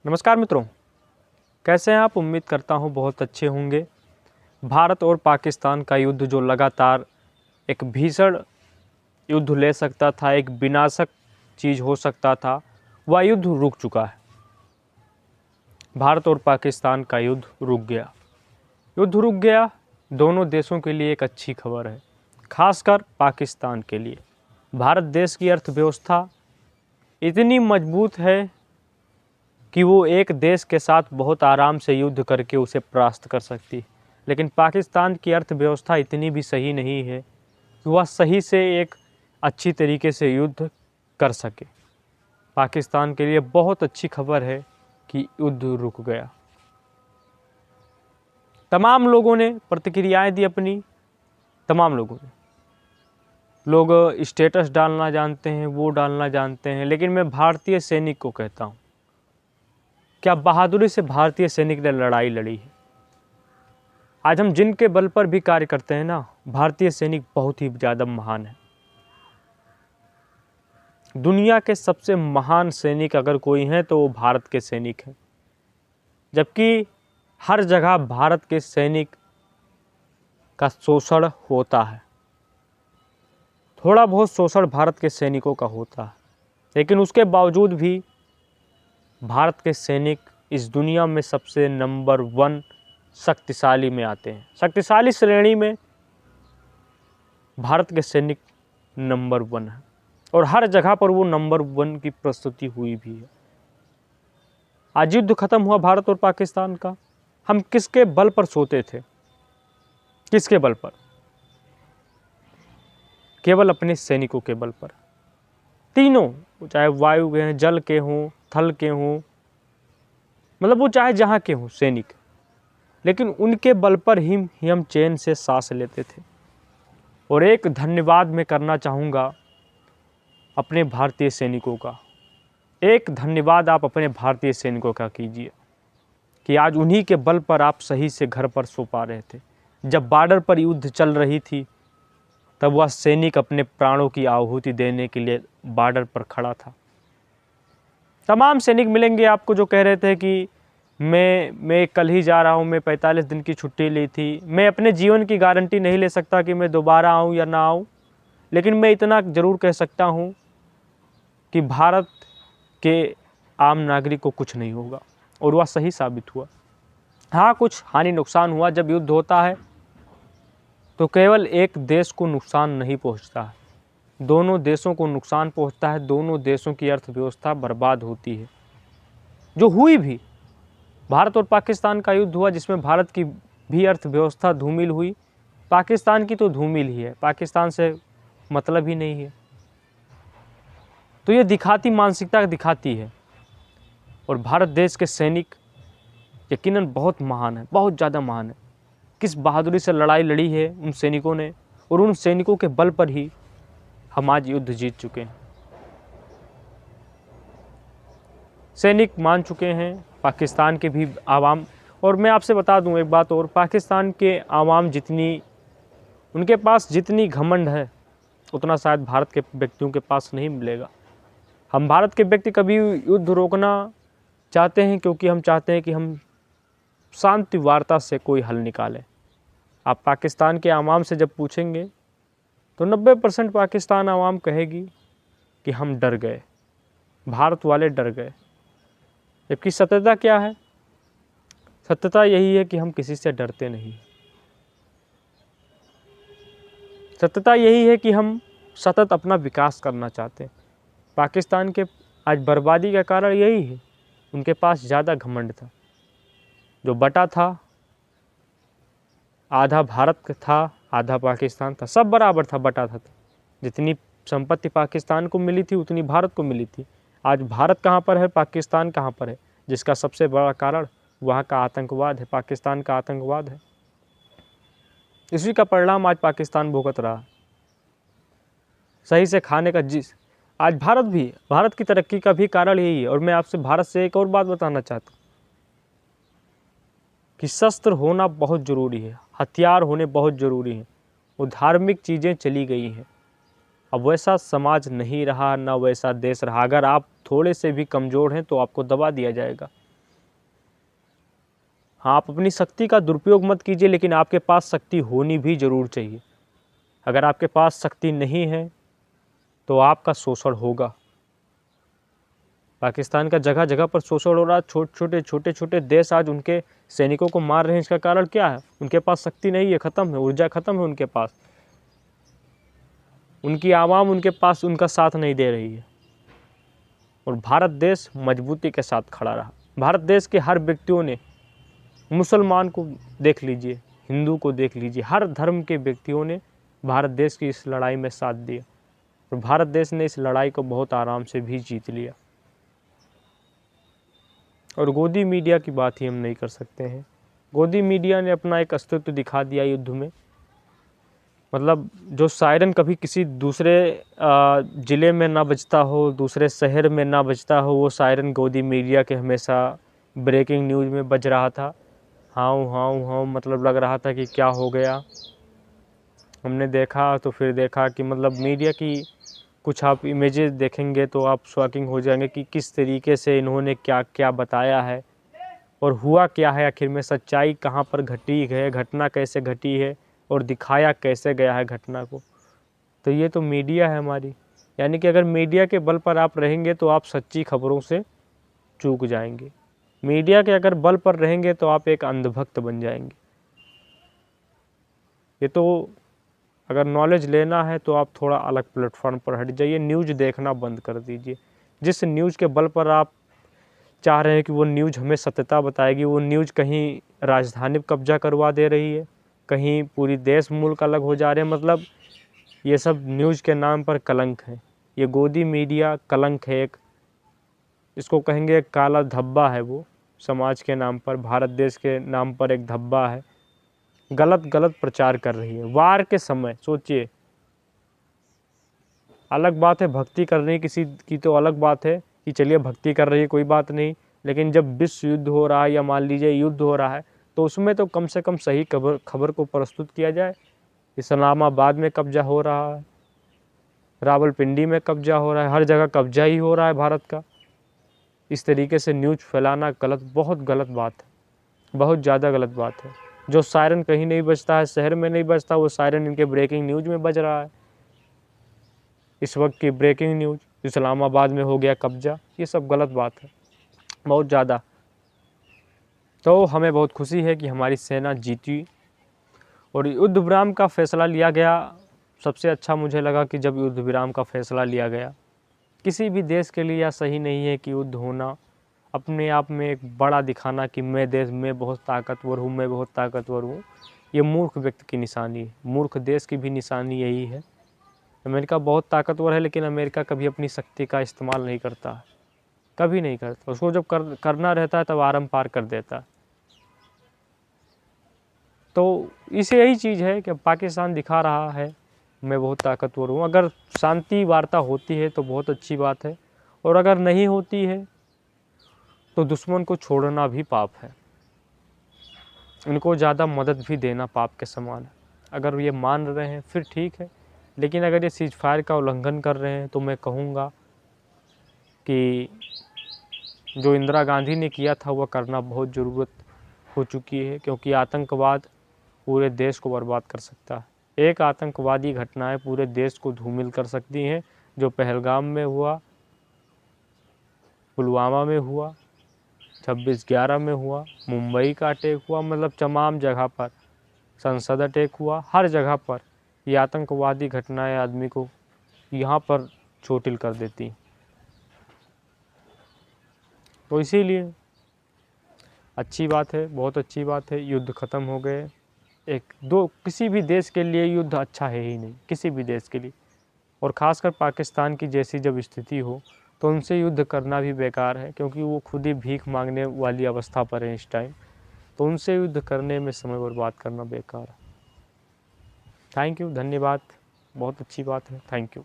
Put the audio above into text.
नमस्कार मित्रों, कैसे हैं आप। उम्मीद करता हूं बहुत अच्छे होंगे। भारत और पाकिस्तान का युद्ध जो लगातार एक भीषण युद्ध ले सकता था, एक विनाशक चीज़ हो सकता था, वह युद्ध रुक चुका है। भारत और पाकिस्तान का युद्ध रुक गया। युद्ध रुक गया दोनों देशों के लिए एक अच्छी खबर है, खासकर पाकिस्तान के लिए। भारत देश की अर्थव्यवस्था इतनी मजबूत है कि वो एक देश के साथ बहुत आराम से युद्ध करके उसे परास्त कर सकती है। लेकिन पाकिस्तान की अर्थव्यवस्था इतनी भी सही नहीं है कि वह सही से एक अच्छी तरीके से युद्ध कर सके। पाकिस्तान के लिए बहुत अच्छी खबर है कि युद्ध रुक गया। तमाम लोगों ने प्रतिक्रियाएं दी अपनी, तमाम लोगों ने। लोग स्टेटस डालना जानते हैं, वो डालना जानते हैं, लेकिन मैं भारतीय सैनिक को कहता हूँ, क्या बहादुरी से भारतीय सैनिक ने लड़ाई लड़ी है। आज हम जिनके बल पर भी कार्य करते हैं ना, भारतीय सैनिक बहुत ही ज़्यादा महान है। दुनिया के सबसे महान सैनिक अगर कोई हैं तो वो भारत के सैनिक हैं। जबकि हर जगह भारत के सैनिक का शोषण होता है, थोड़ा बहुत शोषण भारत के सैनिकों का होता है, लेकिन उसके बावजूद भी भारत के सैनिक इस दुनिया में सबसे नंबर 1 शक्तिशाली में आते हैं। शक्तिशाली श्रेणी में भारत के सैनिक नंबर 1 है और हर जगह पर वो नंबर 1 की प्रस्तुति हुई भी है। आज युद्ध खत्म हुआ भारत और पाकिस्तान का। हम किसके बल पर सोते थे? किसके बल पर? केवल अपने सैनिकों के बल पर। तीनों, चाहे वायु के हैं, जल के हों, थल के हों, मतलब वो चाहे जहाँ के हों सैनिक, लेकिन उनके बल पर ही हम चैन से सांस लेते थे। और एक धन्यवाद मैं करना चाहूँगा अपने भारतीय सैनिकों का। एक धन्यवाद आप अपने भारतीय सैनिकों का कीजिए कि आज उन्हीं के बल पर आप सही से घर पर सो पा रहे थे। जब बॉर्डर पर युद्ध चल रही थी तब वह सैनिक अपने प्राणों की आहुति देने के लिए बॉर्डर पर खड़ा था। तमाम सैनिक मिलेंगे आपको जो कह रहे थे कि मैं कल ही जा रहा हूँ, मैं 45 दिन की छुट्टी ली थी, मैं अपने जीवन की गारंटी नहीं ले सकता कि मैं दोबारा आऊँ या ना आऊँ, लेकिन मैं इतना ज़रूर कह सकता हूँ कि भारत के आम नागरिक को कुछ नहीं होगा। और वह सही साबित हुआ। हाँ, कुछ हानि नुकसान हुआ। जब युद्ध होता है तो केवल एक देश को नुकसान नहीं पहुँचता है, दोनों देशों को नुकसान पहुँचता है। दोनों देशों की अर्थव्यवस्था बर्बाद होती है, जो हुई भी। भारत और पाकिस्तान का युद्ध हुआ जिसमें भारत की भी अर्थव्यवस्था धूमिल हुई, पाकिस्तान की तो धूमिल ही है, पाकिस्तान से मतलब ही नहीं है। तो ये दिखाती मानसिकता दिखाती है। और भारत देश के सैनिक यकीनन बहुत महान है, बहुत ज़्यादा महान है। किस बहादुरी से लड़ाई लड़ी है उन सैनिकों ने, और उन सैनिकों के बल पर ही हम आज युद्ध जीत चुके हैं। सैनिक मान चुके हैं, पाकिस्तान के भी आवाम। और मैं आपसे बता दूं एक बात और, पाकिस्तान के आवाम जितनी, उनके पास जितनी घमंड है उतना शायद भारत के व्यक्तियों के पास नहीं मिलेगा। हम भारत के व्यक्ति कभी युद्ध रोकना चाहते हैं क्योंकि हम चाहते हैं कि हम शांति वार्ता से कोई हल निकालें। आप पाकिस्तान के आवाम से जब पूछेंगे तो 90% पाकिस्तान आवाम कहेगी कि हम डर गए, भारत वाले डर गए। जबकि सत्यता क्या है? सत्यता यही है कि हम किसी से डरते नहीं। सत्यता यही है कि हम सतत अपना विकास करना चाहते हैं। पाकिस्तान के आज बर्बादी का कारण यही है, उनके पास ज़्यादा घमंड था। जो बटा था, आधा भारत था, आधा पाकिस्तान था, सब बराबर था, बटा था। जितनी संपत्ति पाकिस्तान को मिली थी उतनी भारत को मिली थी। आज भारत कहाँ पर है, पाकिस्तान कहाँ पर है? जिसका सबसे बड़ा कारण वहाँ का आतंकवाद है, पाकिस्तान का आतंकवाद है। इसी का परिणाम आज पाकिस्तान भुगत रहा है। सही से खाने का आज भारत की तरक्की का भी कारण यही है। और मैं आपसे भारत से एक और बात बताना चाहता हूँ कि शस्त्र होना बहुत ज़रूरी है, हथियार होने बहुत ज़रूरी हैं। वो धार्मिक चीज़ें चली गई हैं, अब वैसा समाज नहीं रहा, ना वैसा देश रहा। अगर आप थोड़े से भी कमज़ोर हैं तो आपको दबा दिया जाएगा। हाँ, आप अपनी शक्ति का दुरुपयोग मत कीजिए, लेकिन आपके पास शक्ति होनी भी ज़रूर चाहिए। अगर आपके पास शक्ति नहीं है तो आपका शोषण होगा। पाकिस्तान का जगह जगह पर शोषण हो रहा है। छोटे छोटे देश आज उनके सैनिकों को मार रहे हैं। इसका कारण क्या है? उनके पास शक्ति नहीं है, ख़त्म है, ऊर्जा ख़त्म है उनके पास। उनकी आवाम उनके पास उनका साथ नहीं दे रही है। और भारत देश मजबूती के साथ खड़ा रहा। भारत देश के हर व्यक्तियों ने, मुसलमान को देख लीजिए, हिंदू को देख लीजिए, हर धर्म के व्यक्तियों ने भारत देश की इस लड़ाई में साथ दिया। और भारत देश ने इस लड़ाई को बहुत आराम से भी जीत लिया। और गोदी मीडिया की बात ही हम नहीं कर सकते हैं। गोदी मीडिया ने अपना एक अस्तित्व दिखा दिया युद्ध में। मतलब जो सायरन कभी किसी दूसरे ज़िले में ना बजता हो, दूसरे शहर में ना बजता हो, वो सायरन गोदी मीडिया के हमेशा ब्रेकिंग न्यूज़ में बज रहा था। हाउ हाउ हाउ, मतलब लग रहा था कि क्या हो गया। हमने देखा तो फिर देखा कि मतलब मीडिया की कुछ आप इमेजेस देखेंगे तो आप शॉकिंग हो जाएंगे कि किस तरीके से इन्होंने क्या क्या बताया है और हुआ क्या है आखिर में, सच्चाई कहाँ पर घटी है, घटना कैसे घटी है और दिखाया कैसे गया है घटना को। तो ये तो मीडिया है हमारी। यानी कि अगर मीडिया के बल पर आप रहेंगे तो आप सच्ची खबरों से चूक जाएंगे। मीडिया के अगर बल पर रहेंगे तो आप एक अंधभक्त बन जाएंगे। ये तो अगर नॉलेज लेना है तो आप थोड़ा अलग प्लेटफॉर्म पर हट जाइए, न्यूज़ देखना बंद कर दीजिए। जिस न्यूज़ के बल पर आप चाह रहे हैं कि वो न्यूज़ हमें सत्यता बताएगी, वो न्यूज़ कहीं राजधानी पर कब्जा करवा दे रही है, कहीं पूरी देश मुल्क अलग हो जा रहे हैं। मतलब ये सब न्यूज़ के नाम पर कलंक है। ये गोदी मीडिया कलंक है एक, इसको कहेंगे एक काला धब्बा है। वो समाज के नाम पर, भारत देश के नाम पर एक धब्बा है। गलत गलत प्रचार कर रही है वार के समय। सोचिए, अलग बात है भक्ति कर रही है किसी की, तो अलग बात है कि चलिए भक्ति कर रही है कोई बात नहीं, लेकिन जब विश्व युद्ध हो रहा है या मान लीजिए युद्ध हो रहा है तो उसमें तो कम से कम सही खबर को प्रस्तुत किया जाए। इस्लामाबाद में कब्जा हो रहा है, रावलपिंडी में कब्जा हो रहा है, हर जगह कब्जा ही हो रहा है भारत का। इस तरीके से न्यूज़ फैलाना गलत, बहुत गलत बात है, बहुत ज़्यादा गलत बात है। जो सायरन कहीं नहीं बजता है, शहर में नहीं बजता, वो सायरन इनके ब्रेकिंग न्यूज़ में बज रहा है। इस वक्त की ब्रेकिंग न्यूज़, इस्लामाबाद में हो गया कब्जा, ये सब गलत बात है बहुत ज़्यादा। तो हमें बहुत खुशी है कि हमारी सेना जीती और युद्ध विराम का फ़ैसला लिया गया। सबसे अच्छा मुझे लगा कि जब युद्ध विराम का फ़ैसला लिया गया, किसी भी देश के लिए यह सही नहीं है कि युद्ध होना। अपने आप में एक बड़ा दिखाना कि मैं बहुत ताकतवर हूँ, मैं बहुत ताकतवर हूँ, ये मूर्ख व्यक्ति की निशानी है। मूर्ख देश की भी निशानी यही है। अमेरिका बहुत ताकतवर है, लेकिन अमेरिका कभी अपनी शक्ति का इस्तेमाल नहीं करता है, कभी नहीं करता। उसको जब करना रहता है तब आरम पार कर देता है। तो इसे यही चीज़ है कि पाकिस्तान दिखा रहा है मैं बहुत ताकतवर हूँ। अगर शांति वार्ता होती है तो बहुत अच्छी बात है, और अगर नहीं होती है तो दुश्मन को छोड़ना भी पाप है, इनको ज़्यादा मदद भी देना पाप के समान है। अगर ये मान रहे हैं फिर ठीक है, लेकिन अगर ये सीज फायर का उल्लंघन कर रहे हैं तो मैं कहूँगा कि जो इंदिरा गांधी ने किया था वह करना बहुत ज़रूरत हो चुकी है, क्योंकि आतंकवाद पूरे देश को बर्बाद कर सकता है। एक आतंकवादी घटनाएं पूरे देश को धूमिल कर सकती हैं, जो पहलगाम में हुआ, पुलवामा में हुआ, 26/11 में हुआ, मुंबई का अटैक हुआ, मतलब तमाम जगह पर, संसद अटैक हुआ, हर जगह पर ये आतंकवादी घटनाएं आदमी को यहाँ पर चोटिल कर देती हैं। तो इसीलिए अच्छी बात है, बहुत अच्छी बात है, युद्ध ख़त्म हो गए। एक दो किसी भी देश के लिए युद्ध अच्छा है ही नहीं, किसी भी देश के लिए। और ख़ासकर पाकिस्तान की जैसी जब स्थिति हो तो उनसे युद्ध करना भी बेकार है, क्योंकि वो खुद ही भीख मांगने वाली अवस्था पर है इस टाइम। तो उनसे युद्ध करने में समय बर्बाद करना बेकार है। थैंक यू, धन्यवाद, बहुत अच्छी बात है, थैंक यू।